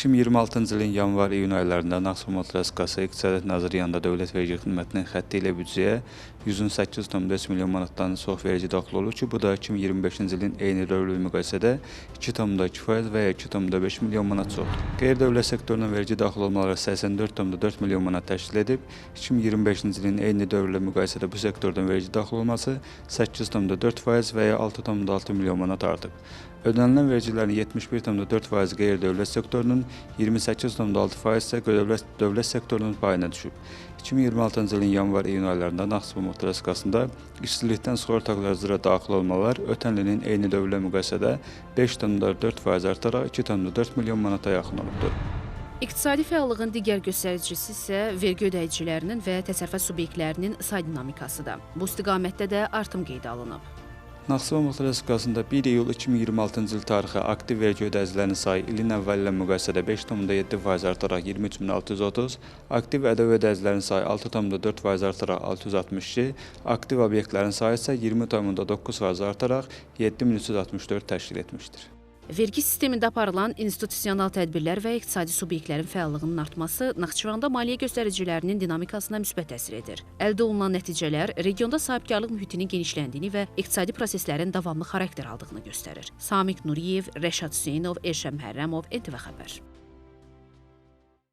2026-cı ilin yanvar-iyun aylarında Naxçıvan Traskası İqtisadiyyat Naziri yanında Dövlət Vergi Xidmətinin xətti ilə büdcəyə 118,3 milyon manatdan çox vergi daxil olur ki, bu da 2025-ci ilin eyni dövrlü müqayisədə 2,2% və ya 2,5 milyon manat çoxdur. Qeyri-dövlət sektorunun vergi daxil olmaları 84,4 milyon manat təşkil edib, 2025-ci ilin eyni dövrlü müqayisədə bu sektordan vergi daxil olması 8,4% və ya 6,6 milyon manat artıb. Ödənilən vergilərin 71,4% qeyri-dövlət sektorunun, 28,6% isə dövlət sektorunun payına düşüb. 2026-cı ilin yanvar-iyun aylarında Naxçıvan Traskasında işsizlikdən sığortalar üzrə daxil olmalar ötən ilin eyni dövrlə müqayisədə 5,4% artaraq 2,4 milyon manata yaxın olubdur. İqtisadi fəallığın digər göstəricisi isə vergi ödəyicilərinin və təsərrüfat subyektlərinin say dinamikasıdır. Bu istiqamətdə də artım qeydə alınıb. Naxçıvan Traskasında 1 iyul 2026-cı il tarixi aktiv vergi ödəyicilərinin sayı ilin əvvəli ilə müqayisədə 5,7% artaraq 23.630, aktiv ədəv ödəyicilərinin sayı 6,4% artaraq 662, aktiv obyektlərin sayı isə 20,9% artaraq 7364 təşkil etmişdir. Vergi sistemində aparılan institusional tədbirlər və iqtisadi subyektlərin fəallığının artması Naxçıvanda maliyyə göstəricilərinin dinamikasına müsbət təsir edir. Əldə olunan nəticələr regionda sahibkarlıq mühitinin genişləndiyini və iqtisadi proseslərin davamlı xarakter aldığını göstərir. Samiq Nuriyev, Rəşad Hüseynov, Elşən Məhərrəmov, NTV Xəbər.